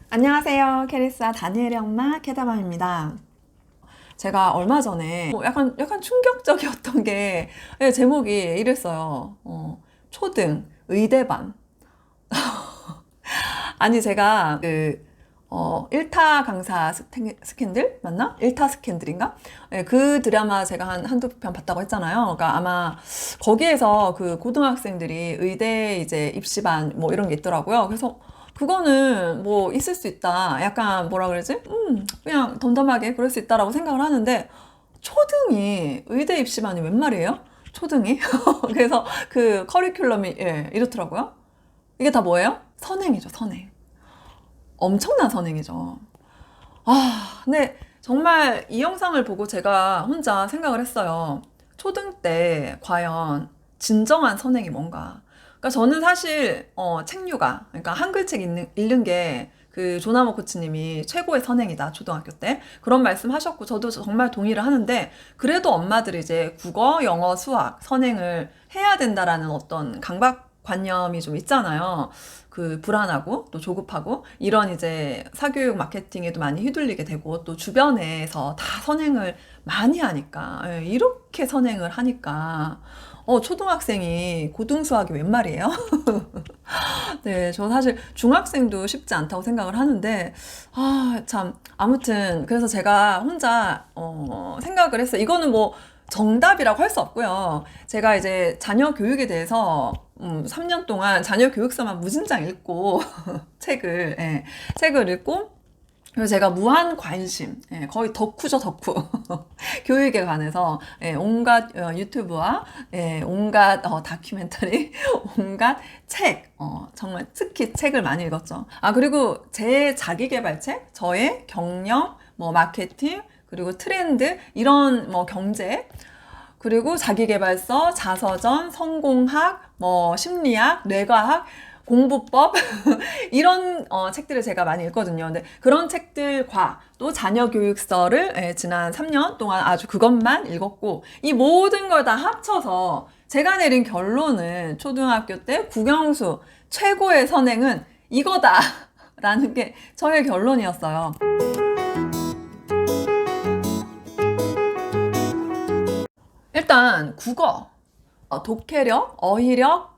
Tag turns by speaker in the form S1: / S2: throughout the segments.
S1: 안녕하세요. 캐리스와 다니엘의 엄마 캐다맘입니다. 제가 얼마 전에 약간 충격적이었던 게 제목이 이랬어요. 초등 의대반. 아니 제가 1타 강사 스캔들 맞나? 1타 스캔들인가? 그 드라마 제가 한두 편 봤다고 했잖아요. 그러니까 아마 거기에서 그 고등학생들이 의대 이제 입시반 뭐 이런 게 있더라고요. 그래서 그거는 뭐 있을 수 있다. 약간 뭐라 그러지? 그냥 덤덤하게 그럴 수 있다라고 생각을 하는데 초등이 의대 입시반이 웬 말이에요? 초등이? 그래서 그 커리큘럼이 이렇더라고요. 이게 다 뭐예요? 선행이죠, 선행. 엄청난 선행이죠. 근데 정말 이 영상을 보고 제가 혼자 생각을 했어요. 초등 때 과연 진정한 선행이 뭔가. 그러니까 저는 사실 책류가 그러니까 한글책 읽는 게 그 조나모 코치님이 최고의 선행이다 초등학교 때 그런 말씀 하셨고 저도 정말 동의를 하는데 그래도 엄마들이 이제 국어, 영어, 수학 선행을 해야 된다라는 어떤 강박관념이 좀 있잖아요. 그 불안하고 또 조급하고 이런 이제 사교육 마케팅에도 많이 휘둘리게 되고 또 주변에서 다 선행을 많이 하니까 이렇게 선행을 하니까 초등학생이 고등수학이 웬 말이에요? 네, 저 사실 중학생도 쉽지 않다고 생각을 하는데, 참. 아무튼, 그래서 제가 혼자, 생각을 했어요. 이거는 뭐 정답이라고 할 수 없고요. 제가 이제 자녀 교육에 대해서, 3년 동안 자녀 교육서만 무진장 읽고, 책을 읽고, 그래서 제가 무한 관심, 거의 덕후죠, 덕후. 교육에 관해서, 온갖 유튜브와, 온갖 다큐멘터리, 온갖 책, 정말 특히 책을 많이 읽었죠. 그리고 제 자기계발책, 저의 경영, 뭐 마케팅, 그리고 트렌드, 이런 뭐 경제, 그리고 자기계발서, 자서전, 성공학, 뭐 심리학, 뇌과학, 공부법 이런 책들을 제가 많이 읽거든요. 근데 그런 책들과 또 자녀 교육서를 지난 3년 동안 아주 그것만 읽었고 이 모든 걸 다 합쳐서 제가 내린 결론은 초등학교 때 국영수 최고의 선행은 이거다 라는 게 저의 결론이었어요. 일단 국어, 독해력, 어휘력,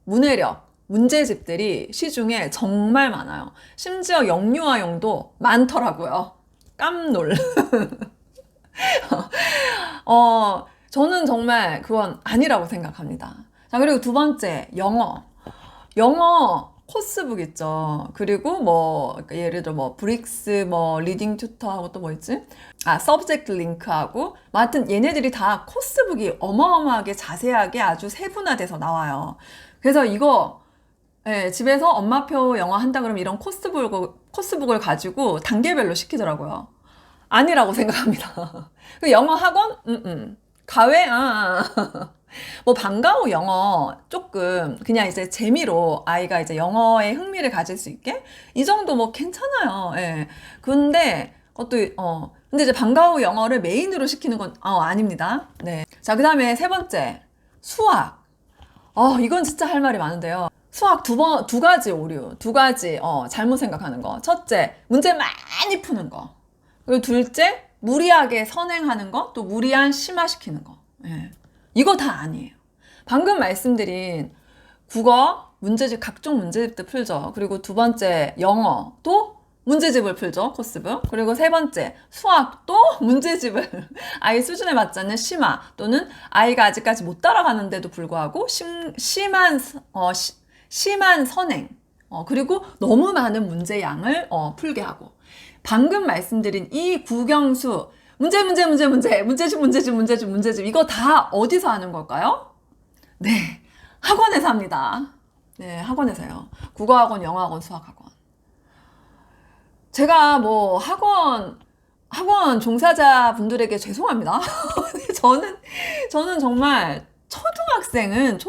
S1: 문해력 문제집들이 시중에 정말 많아요. 심지어 영유아용도 많더라고요. 깜놀. 저는 정말 그건 아니라고 생각합니다. 자, 그리고 두 번째, 영어. 영어 코스북 있죠. 그리고 뭐, 그러니까 예를 들어 뭐, 브릭스, 뭐, 리딩 튜터하고 또 뭐 있지? 서브젝트 링크하고. 뭐 하여튼 얘네들이 다 코스북이 어마어마하게 자세하게 아주 세분화돼서 나와요. 그래서 이거 집에서 엄마표 영어 한다 그러면 이런 코스북을 가지고 단계별로 시키더라고요. 아니라고 생각합니다. 그 영어 학원? 가외? 뭐 방과후 영어 조금 그냥 이제 재미로 아이가 이제 영어에 흥미를 가질 수 있게 이 정도 뭐 괜찮아요. 근데 근데 이제 방과후 영어를 메인으로 시키는 건 아닙니다. 네. 자, 그다음에 세 번째 수학. 이건 진짜 할 말이 많은데요. 수학 두 가지 오류, 두 가지, 잘못 생각하는 거. 첫째, 문제 많이 푸는 거. 그리고 둘째, 무리하게 선행하는 거, 또 무리한 심화시키는 거. 이거 다 아니에요. 방금 말씀드린 국어, 문제집, 각종 문제집도 풀죠. 그리고 두 번째, 영어도 문제집을 풀죠. 코스북. 그리고 세 번째, 수학도 문제집을 아이 수준에 맞지 않는 심화 또는 아이가 아직까지 못 따라가는데도 불구하고 심한 선행, 그리고 너무 많은 문제 양을 풀게 하고 방금 말씀드린 이 국영수 문제집 이거 다 어디서 하는 걸까요? 네, 학원에서 합니다. 네, 학원에서요. 국어학원, 영어학원, 수학학원. 제가 뭐 학원 종사자 분들에게 죄송합니다. 저는 정말 초등학생은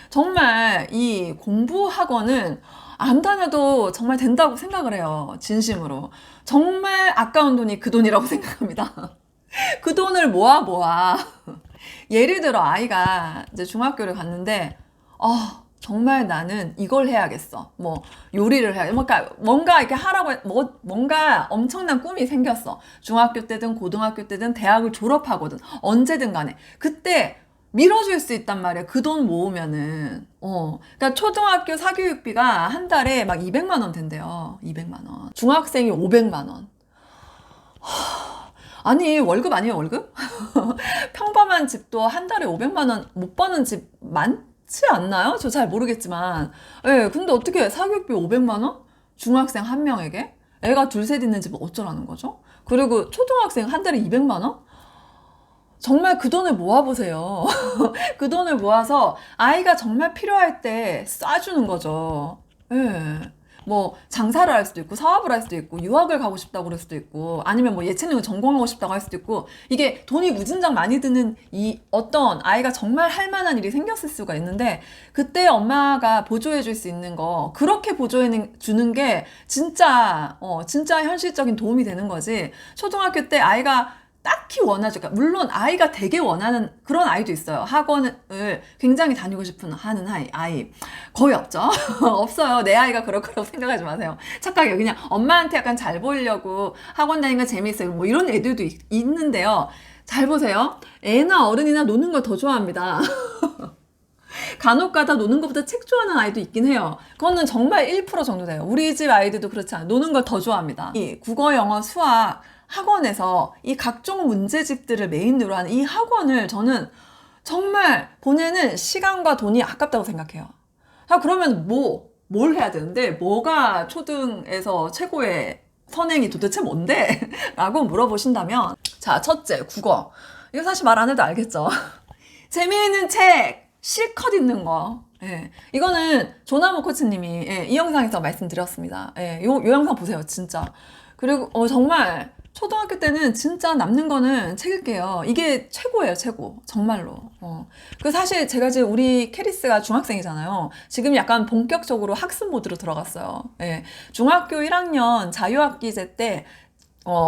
S1: 정말 이 공부 학원은 안 다녀도 정말 된다고 생각을 해요. 진심으로. 정말 아까운 돈이 그 돈이라고 생각합니다. 그 돈을 모아. 예를 들어 아이가 이제 중학교를 갔는데, 정말 나는 이걸 해야겠어. 뭐 요리를 해야 뭔가 이렇게 하라고 뭔가 엄청난 꿈이 생겼어. 중학교 때든 고등학교 때든 대학을 졸업하거든 언제든 간에 그때 밀어줄 수 있단 말이야. 그 돈 모으면은 그러니까 초등학교 사교육비가 한 달에 막 200만 원 된대요. 200만 원. 중학생이 500만 원. 아니 월급 아니에요 월급? 평범한 집도 한 달에 500만 원 못 버는 집 많지 않나요? 저 잘 모르겠지만 예, 근데 어떻게 사교육비 500만 원? 중학생 한 명에게? 애가 둘 셋 있는 집은 어쩌라는 거죠? 그리고 초등학생 한 달에 200만 원? 정말 그 돈을 모아보세요. 그 돈을 모아서 아이가 정말 필요할 때 쏴주는 거죠. 예. 뭐 장사를 할 수도 있고 사업을 할 수도 있고 유학을 가고 싶다고 그럴 수도 있고 아니면 뭐 예체능을 전공하고 싶다고 할 수도 있고 이게 돈이 무진장 많이 드는 이 어떤 아이가 정말 할 만한 일이 생겼을 수가 있는데 그때 엄마가 보조해 줄 수 있는 거 그렇게 보조해 주는 게 진짜 진짜 현실적인 도움이 되는 거지. 초등학교 때 아이가 딱히 원하죠. 그러니까 물론 아이가 되게 원하는 그런 아이도 있어요. 학원을 굉장히 다니고 싶은 하는 아이 거의 없죠. 없어요. 내 아이가 그럴 거라고 생각하지 마세요. 착각이에요. 그냥 엄마한테 약간 잘 보이려고 학원 다니는 거 재밌어요. 뭐 이런 애들도 있는데요. 잘 보세요. 애나 어른이나 노는 걸 더 좋아합니다. 간혹가다 노는 것보다 책 좋아하는 아이도 있긴 해요. 그거는 정말 1% 정도 돼요. 우리 집 아이들도 그렇지 않아요. 노는 걸 더 좋아합니다. 이 국어, 영어, 수학 학원에서 이 각종 문제집들을 메인으로 하는 이 학원을 저는 정말 보내는 시간과 돈이 아깝다고 생각해요. 자, 그러면 뭘 해야 되는데 뭐가 초등에서 최고의 선행이 도대체 뭔데? 라고 물어보신다면 자, 첫째, 국어. 이거 사실 말 안 해도 알겠죠? 재미있는 책, 실컷 읽는 거. 예. 이거는 조나무 코치님이 이 영상에서 말씀드렸습니다. 요 영상 보세요, 진짜. 그리고 정말 초등학교 때는 진짜 남는 거는 책 읽게요. 이게 최고예요, 최고. 정말로. 그 사실 제가 지금 우리 캐리스가 중학생이잖아요. 지금 약간 본격적으로 학습 모드로 들어갔어요. 예. 중학교 1학년 자유학기제 때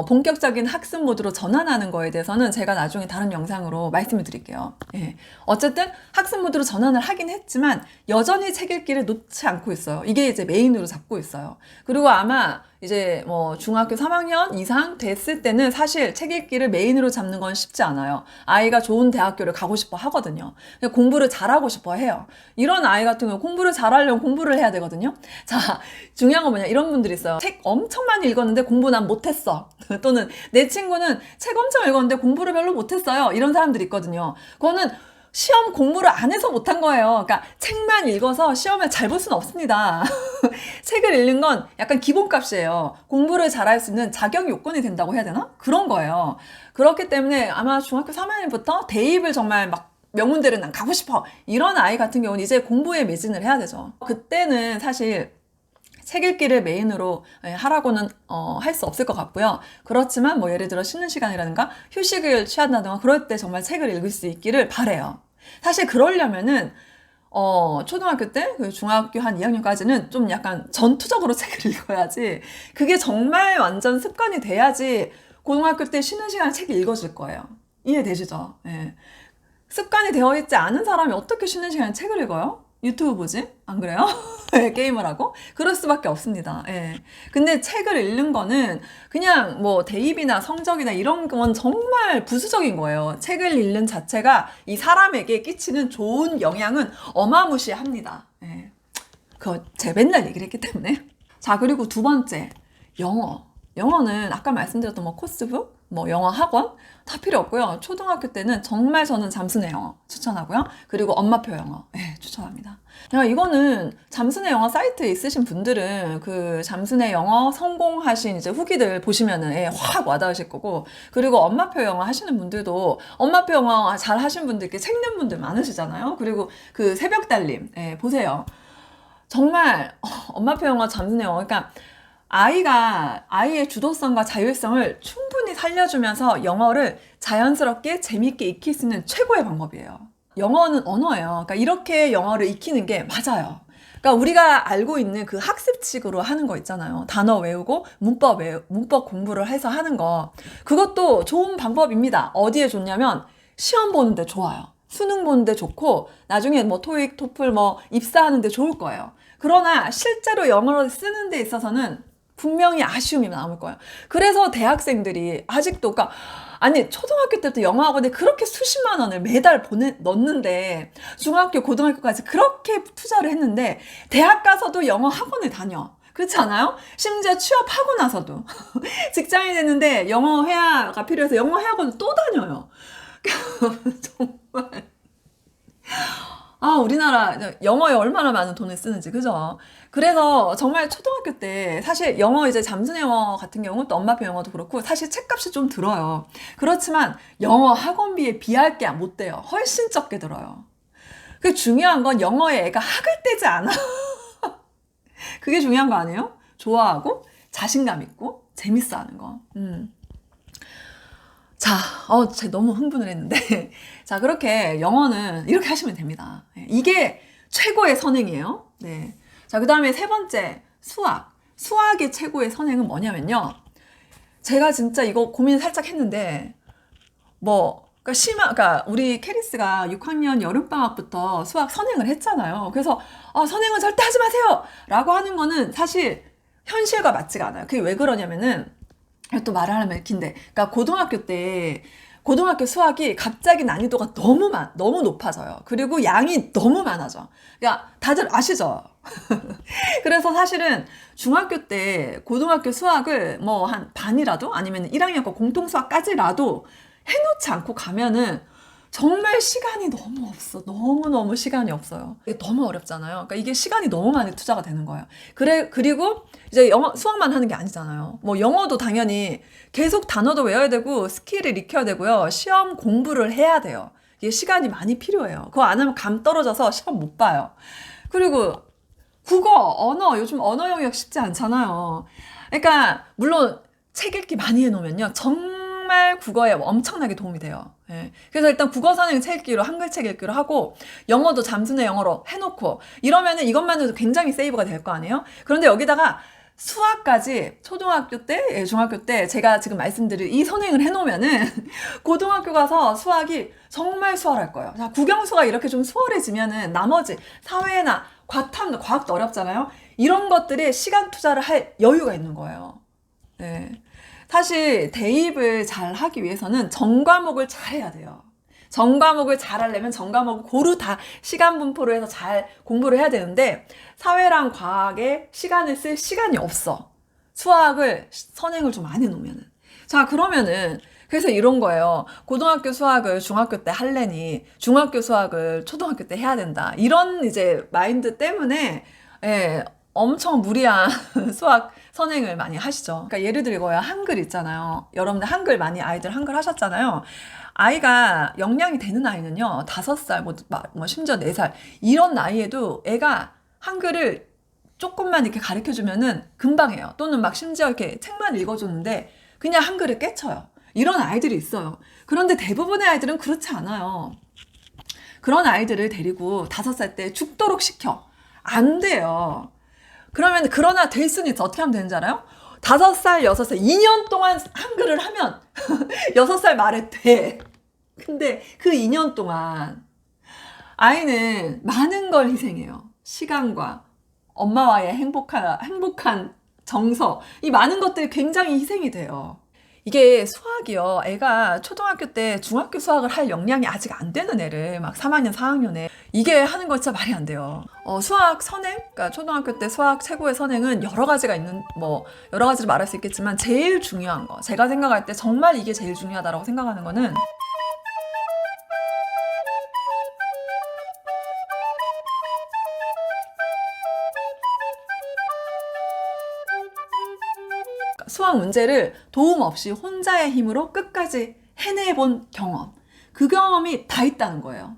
S1: 본격적인 학습 모드로 전환하는 거에 대해서는 제가 나중에 다른 영상으로 말씀을 드릴게요. 예. 어쨌든 학습 모드로 전환을 하긴 했지만 여전히 책 읽기를 놓지 않고 있어요. 이게 이제 메인으로 잡고 있어요. 그리고 아마 이제 뭐 중학교 3학년 이상 됐을 때는 사실 책 읽기를 메인으로 잡는 건 쉽지 않아요. 아이가 좋은 대학교를 가고 싶어 하거든요. 공부를 잘하고 싶어 해요. 이런 아이 같은 경우 공부를 잘하려면 공부를 해야 되거든요. 자, 중요한 건 뭐냐, 이런 분들이 있어요. 책 엄청 많이 읽었는데 공부 난 못했어. 또는 내 친구는 책 엄청 읽었는데 공부를 별로 못했어요. 이런 사람들이 있거든요. 그거는 시험 공부를 안 해서 못한 거예요. 그러니까 책만 읽어서 시험을 잘 볼 수는 없습니다. 책을 읽는 건 약간 기본값이에요. 공부를 잘할 수 있는 자격 요건이 된다고 해야 되나? 그런 거예요. 그렇기 때문에 아마 중학교 3학년부터 대입을 정말 막 명문대를 난 가고 싶어. 이런 아이 같은 경우는 이제 공부에 매진을 해야 되죠. 그때는 사실 책 읽기를 메인으로 하라고는 할 수 없을 것 같고요. 그렇지만 뭐 예를 들어 쉬는 시간이라든가 휴식을 취한다든가 그럴 때 정말 책을 읽을 수 있기를 바래요. 사실 그러려면은 초등학교 때 그 중학교 한 2학년까지는 좀 약간 전투적으로 책을 읽어야지 그게 정말 완전 습관이 돼야지 고등학교 때 쉬는 시간에 책 읽어줄 거예요. 이해되시죠? 예. 습관이 되어 있지 않은 사람이 어떻게 쉬는 시간에 책을 읽어요? 유튜브 보지? 안 그래요? 게임을 하고? 그럴 수밖에 없습니다. 예. 근데 책을 읽는 거는 그냥 뭐 대입이나 성적이나 이런 건 정말 부수적인 거예요. 책을 읽는 자체가 이 사람에게 끼치는 좋은 영향은 어마무시합니다. 예. 그거 제가 맨날 얘기를 했기 때문에. 자, 그리고 두 번째, 영어. 영어는 아까 말씀드렸던 뭐 코스북, 뭐 영어 학원 다 필요 없고요. 초등학교 때는 정말 저는 잠수내 영어 추천하고요. 그리고 엄마표 영어 추천합니다. 이거는 잠수내 영어 사이트에 있으신 분들은 그 잠수내 영어 성공하신 이제 후기들 보시면은 확 와닿으실 거고, 그리고 엄마표 영어 하시는 분들도 엄마표 영어 잘 하신 분들께 책 낸 분들 많으시잖아요. 그리고 그 새벽 달림 보세요. 정말 엄마표 영어 잠수내 영어 그러니까 아이의 주도성과 자율성을 충분히 살려주면서 영어를 자연스럽게 재밌게 익힐 수 있는 최고의 방법이에요. 영어는 언어예요. 그러니까 이렇게 영어를 익히는 게 맞아요. 그러니까 우리가 알고 있는 그 학습식으로 하는 거 있잖아요. 단어 외우고 문법 공부를 해서 하는 거. 그것도 좋은 방법입니다. 어디에 좋냐면 시험 보는데 좋아요. 수능 보는데 좋고 나중에 뭐 토익, 토플 뭐 입사하는데 좋을 거예요. 그러나 실제로 영어를 쓰는 데 있어서는 분명히 아쉬움이 남을 거예요. 그래서 대학생들이 아직도, 그러니까 아니 초등학교 때부터 영어 학원에 그렇게 수십만 원을 매달 넣는데 중학교, 고등학교까지 그렇게 투자를 했는데 대학 가서도 영어 학원을 다녀. 그렇지 않아요? 심지어 취업하고 나서도 직장이 됐는데 영어 회화가 필요해서 영어 회화원을 또 다녀요. 정말 우리나라 영어에 얼마나 많은 돈을 쓰는지, 그죠? 그래서 정말 초등학교 때 사실 영어 이제 잠수내 영어 같은 경우 또 엄마표 영어도 그렇고 사실 책값이 좀 들어요. 그렇지만 영어 학원비에 비할 게 못 돼요. 훨씬 적게 들어요. 그 중요한 건 영어에 애가 학을 떼지 않아. 그게 중요한 거 아니에요? 좋아하고 자신감 있고 재밌어 하는 거. 자, 제가 너무 흥분을 했는데. 자, 그렇게 영어는 이렇게 하시면 됩니다. 이게 최고의 선행이에요. 네. 자, 그 다음에 세 번째, 수학. 수학의 최고의 선행은 뭐냐면요. 제가 진짜 이거 고민 살짝 했는데, 그러니까 우리 캐리스가 6학년 여름방학부터 수학 선행을 했잖아요. 그래서, 선행은 절대 하지 마세요! 라고 하는 거는 사실 현실과 맞지가 않아요. 그게 왜 그러냐면은, 또 말을 하면 긴데, 그러니까 고등학교 수학이 갑자기 난이도가 너무 높아져요. 그리고 양이 너무 많아져. 그러니까 다들 아시죠? 그래서 사실은 중학교 때 고등학교 수학을 뭐 한 반이라도 아니면 1학년 거 공통 수학까지라도 해놓지 않고 가면은 정말 시간이 너무 없어. 너무너무 시간이 없어요. 이게 너무 어렵잖아요. 그러니까 이게 시간이 너무 많이 투자가 되는 거예요. 그리고 이제 수학만 하는 게 아니잖아요. 뭐 영어도 당연히 계속 단어도 외워야 되고 스킬을 익혀야 되고요. 시험 공부를 해야 돼요. 이게 시간이 많이 필요해요. 그거 안 하면 감 떨어져서 시험 못 봐요. 그리고 국어, 언어, 요즘 언어 영역 쉽지 않잖아요. 그러니까 물론 책 읽기 많이 해놓으면요. 정말 국어에 엄청나게 도움이 돼요. 예. 그래서 일단 국어 선행 책 읽기로 한글 책 읽기로 하고 영어도 잠수내 영어로 해놓고 이러면은 이것만으로도 굉장히 세이브가 될 거 아니에요? 그런데 여기다가 수학까지 초등학교 때, 중학교 때 제가 지금 말씀드린 이 선행을 해놓으면은 고등학교 가서 수학이 정말 수월할 거예요. 자, 국영수가 이렇게 좀 수월해지면은 나머지 사회나 과학도 어렵잖아요. 이런 것들에 시간 투자를 할 여유가 있는 거예요. 네. 사실 대입을 잘 하기 위해서는 전과목을 잘 해야 돼요. 전과목을 잘 하려면 전과목을 고루 다 시간 분포를 해서 잘 공부를 해야 되는데 사회랑 과학에 시간을 쓸 시간이 없어. 수학을 선행을 좀 안 해놓으면은. 자, 그러면은 그래서 이런 거예요. 고등학교 수학을 중학교 때 할래니 중학교 수학을 초등학교 때 해야 된다. 이런 이제 마인드 때문에 엄청 무리한 수학 선행을 많이 하시죠. 그러니까 예를 들고요. 한글 있잖아요. 여러분들 한글 많이 아이들 한글 하셨잖아요. 아이가 역량이 되는 아이는요. 5살, 뭐 심지어 4살 이런 나이에도 애가 한글을 조금만 이렇게 가르쳐주면은 금방 해요. 또는 막 심지어 이렇게 책만 읽어줬는데 그냥 한글을 깨쳐요. 이런 아이들이 있어요. 그런데 대부분의 아이들은 그렇지 않아요. 그런 아이들을 데리고 5살 때 죽도록 시켜. 안 돼요. 그러나 될 수는 있어. 어떻게 하면 되는지 알아요? 5살, 6살, 2년 동안 한글을 하면 6살 말에 돼. 근데 그 2년 동안 아이는 많은 걸 희생해요. 시간과 엄마와의 행복한 정서, 이 많은 것들이 굉장히 희생이 돼요. 이게 수학이요. 애가 초등학교 때 중학교 수학을 할 역량이 아직 안 되는 애를 막 3학년, 4학년에 이게 하는 거 진짜 말이 안 돼요. 수학 선행? 그러니까 초등학교 때 수학 최고의 선행은 여러 가지가 여러 가지를 말할 수 있겠지만 제일 중요한 거. 제가 생각할 때 정말 이게 제일 중요하다고 생각하는 거는 수학 문제를 도움 없이 혼자의 힘으로 끝까지 해내본 경험. 그 경험이 다 있다는 거예요.